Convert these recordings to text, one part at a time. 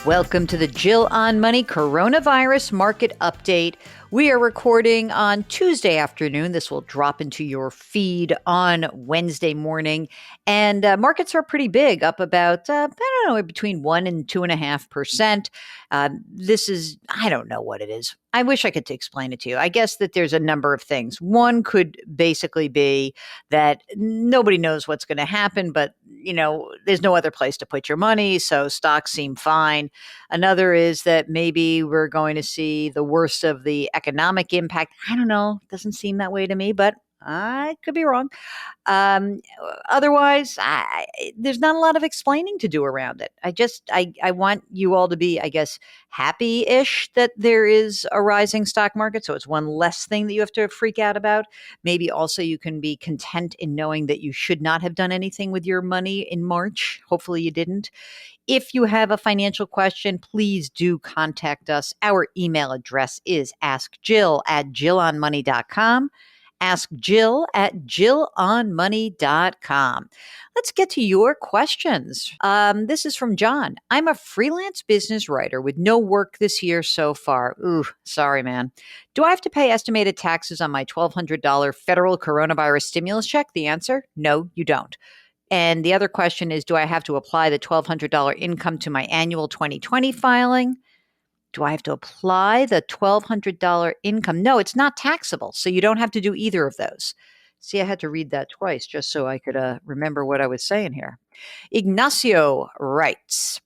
Welcome to the Jill on Money Coronavirus Market Update. We are recording on Tuesday afternoon. This will drop into your feed on Wednesday morning. And markets are pretty big, up about, between 1 and 2.5%. This is, I don't know what it is. I wish I could explain it to you. I guess that there's a number of things. One could basically be that nobody knows what's going to happen, but, there's no other place to put your money, so stocks seem fine. Another is that maybe we're going to see the worst of the economic impact. I don't know. It doesn't seem that way to me, but I could be wrong. Um, Otherwise, there's not a lot of explaining to do around it. I want you all to be, I guess, happy-ish that there is a rising stock market. So it's one less thing that you have to freak out about. Maybe also you can be content in knowing that you should not have done anything with your money in March. Hopefully you didn't. If you have a financial question, please do contact us. Our email address is askjill@jillonmoney.com. Ask Jill at jillonmoney.com. Let's get to your questions. This is from John. I'm a freelance business writer with no work this year so far. Ooh, sorry, man. Do I have to pay estimated taxes on my $1,200 federal coronavirus stimulus check? The answer, no, you don't. And the other question is, do I have to apply the $1,200 income to my annual 2020 filing? Do I have to apply the $1,200 income? No, it's not taxable, so you don't have to do either of those. See, I had to read that twice just so I could remember what I was saying here. Ignacio writes,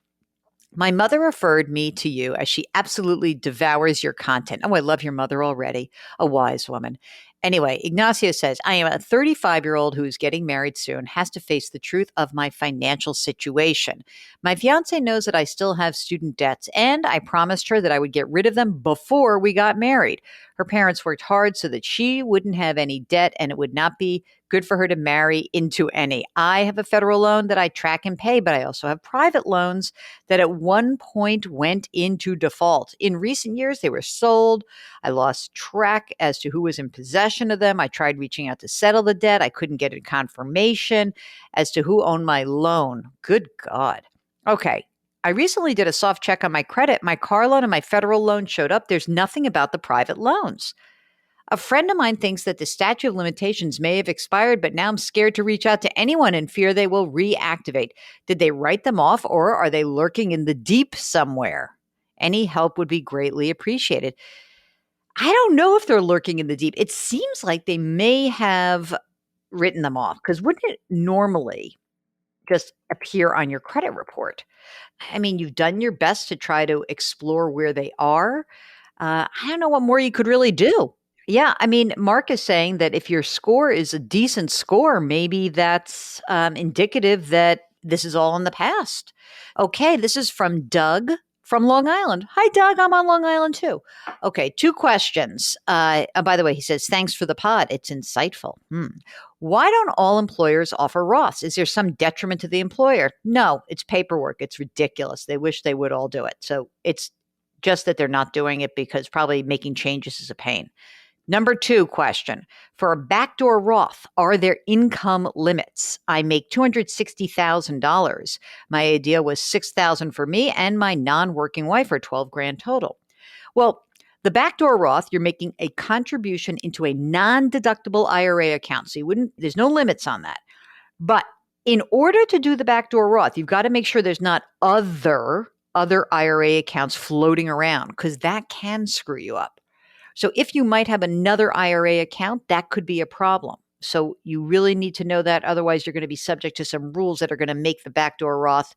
my mother referred me to you as she absolutely devours your content. Oh, I love your mother already. A wise woman. Anyway, Ignacio says, I am a 35-year-old who is getting married soon, has to face the truth of my financial situation. My fiance knows that I still have student debts, and I promised her that I would get rid of them before we got married. Her parents worked hard so that she wouldn't have any debt, and it would not be good for her to marry into any. I have a federal loan that I track and pay, but I also have private loans that at one point went into default. In recent years, they were sold. I lost track as to who was in possession of them. I tried reaching out to settle the debt. I couldn't get a confirmation as to who owned my loan. Good God. Okay. I recently did a soft check on my credit. My car loan and my federal loan showed up. There's nothing about the private loans. A friend of mine thinks that the statute of limitations may have expired, but now I'm scared to reach out to anyone in fear they will reactivate. Did they write them off, or are they lurking in the deep somewhere? Any help would be greatly appreciated. I don't know if they're lurking in the deep. It seems like they may have written them off, because wouldn't it normally just appear on your credit report? I mean, you've done your best to try to explore where they are. I don't know what more you could really do. Yeah, I mean, Mark is saying that if your score is a decent score, maybe that's indicative that this is all in the past. Okay, this is from Doug from Long Island. Hi, Doug. I'm on Long Island too. Okay, two questions. By the way, he says, thanks for the pod. It's insightful. Why don't all employers offer Roths? Is there some detriment to the employer? No, it's paperwork. It's ridiculous. They wish they would all do it. So it's just that they're not doing it because probably making changes is a pain. Number two question, for a backdoor Roth, are there income limits? I make $260,000. My idea was $6,000 for me and my non-working wife, for $12,000 total. Well, the backdoor Roth, you're making a contribution into a non-deductible IRA account. So there's no limits on that. But in order to do the backdoor Roth, you've got to make sure there's not other IRA accounts floating around, because that can screw you up. So if you might have another IRA account, that could be a problem. So you really need to know that. Otherwise, you're going to be subject to some rules that are going to make the backdoor Roth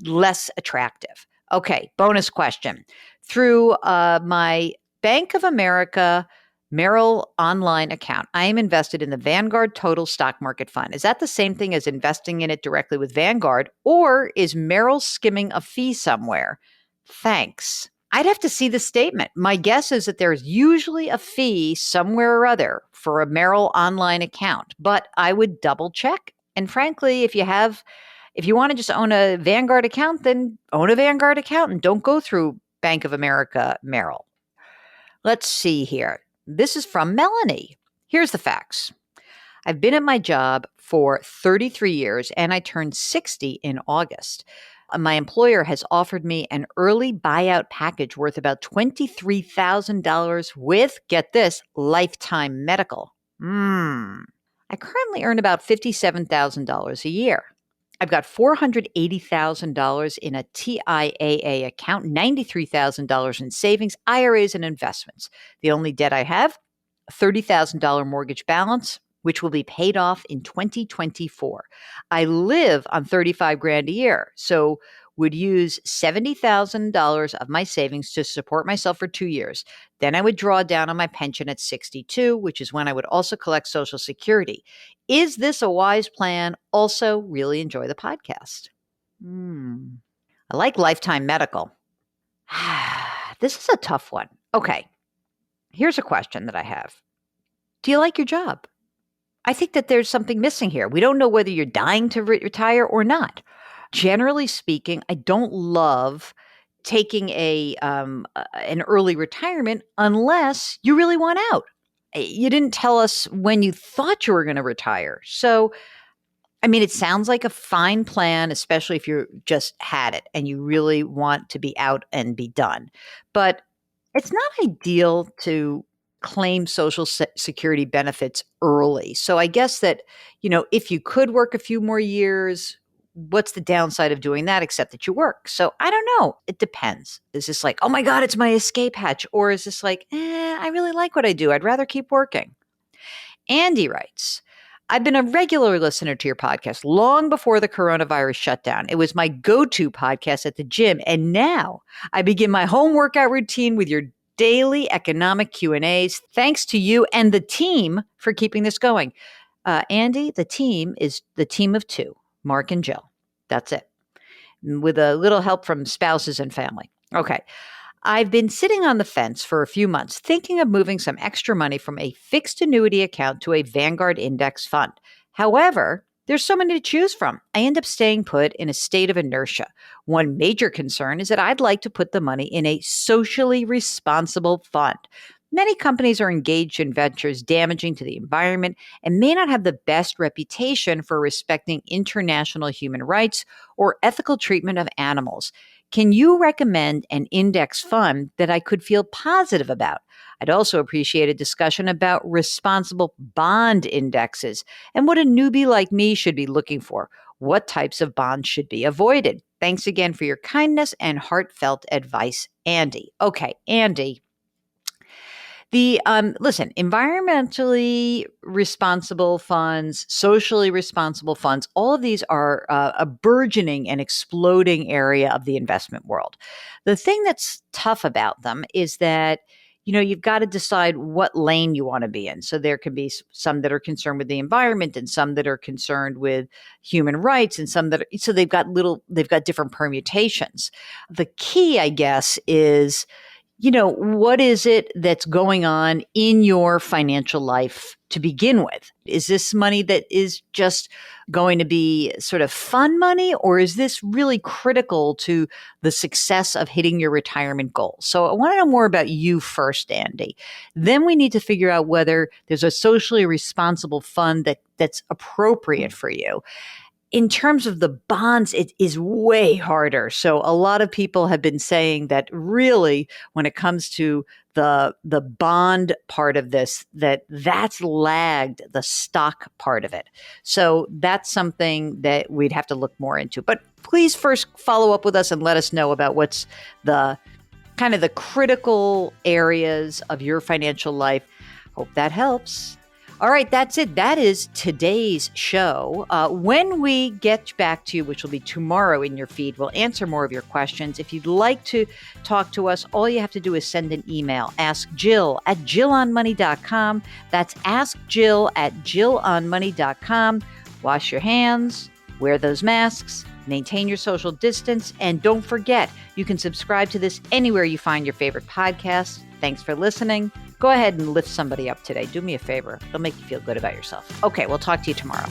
less attractive. Okay, bonus question. Through my Bank of America Merrill online account, I am invested in the Vanguard Total Stock Market Fund. Is that the same thing as investing in it directly with Vanguard, or is Merrill skimming a fee somewhere? Thanks. I'd have to see the statement. My guess is that there's usually a fee somewhere or other for a Merrill online account, but I would double check. And frankly, if you want to just own a Vanguard account, then own a Vanguard account and don't go through Bank of America Merrill. Let's see here. This is from Melanie. Here's the facts. I've been at my job for 33 years and I turned 60 in August. My employer has offered me an early buyout package worth about $23,000 with, get this, lifetime medical. I currently earn about $57,000 a year. I've got $480,000 in a TIAA account, $93,000 in savings, IRAs, and investments. The only debt I have, a $30,000 mortgage balance, which will be paid off in 2024. I live on 35 grand a year, so would use $70,000 of my savings to support myself for 2 years. Then I would draw down on my pension at 62, which is when I would also collect Social Security. Is this a wise plan? Also, really enjoy the podcast. I like lifetime medical. This is a tough one. Okay, here's a question that I have. Do you like your job? I think that there's something missing here. We don't know whether you're dying to retire or not. Generally speaking, I don't love taking an early retirement unless you really want out. You didn't tell us when you thought you were going to retire. So, I mean, it sounds like a fine plan, especially if you just had it and you really want to be out and be done. But it's not ideal to claim Social Security benefits early. So I guess that, if you could work a few more years, what's the downside of doing that except that you work? So I don't know. It depends. Is this like, oh my God, it's my escape hatch? Or is this like, I really like what I do. I'd rather keep working. Andy writes, I've been a regular listener to your podcast long before the coronavirus shutdown. It was my go-to podcast at the gym. And now I begin my home workout routine with your daily economic Q&As. Thanks to you and the team for keeping this going. Andy, the team is the team of two, Mark and Jill. That's it. With a little help from spouses and family. Okay. I've been sitting on the fence for a few months, thinking of moving some extra money from a fixed annuity account to a Vanguard index fund. However, there's so many to choose from. I end up staying put in a state of inertia. One major concern is that I'd like to put the money in a socially responsible fund. Many companies are engaged in ventures damaging to the environment and may not have the best reputation for respecting international human rights or ethical treatment of animals. Can you recommend an index fund that I could feel positive about? I'd also appreciate a discussion about responsible bond indexes and what a newbie like me should be looking for. What types of bonds should be avoided? Thanks again for your kindness and heartfelt advice, Andy. Okay, Andy. Listen, environmentally responsible funds, socially responsible funds, all of these are a burgeoning and exploding area of the investment world. The thing that's tough about them is that, you've got to decide what lane you want to be in. So there can be some that are concerned with the environment and some that are concerned with human rights and some that are, so they've got different permutations. The key, I guess, is what is it that's going on in your financial life to begin with? Is this money that is just going to be sort of fun money, or is this really critical to the success of hitting your retirement goals? So I want to know more about you first, Andy. Then we need to figure out whether there's a socially responsible fund that's appropriate for you. In terms of the bonds, it is way harder. So a lot of people have been saying that really, when it comes to the bond part of this, that's lagged the stock part of it. So that's something that we'd have to look more into. But please first follow up with us and let us know about what's the kind of the critical areas of your financial life. Hope that helps. All right, that's it. That is today's show. When we get back to you, which will be tomorrow in your feed, we'll answer more of your questions. If you'd like to talk to us, all you have to do is send an email. Ask Jill at JillOnMoney.com. That's AskJill@JillOnMoney.com. Wash your hands, wear those masks, maintain your social distance, and don't forget, you can subscribe to this anywhere you find your favorite podcast. Thanks for listening. Go ahead and lift somebody up today. Do me a favor. It'll make you feel good about yourself. Okay, we'll talk to you tomorrow.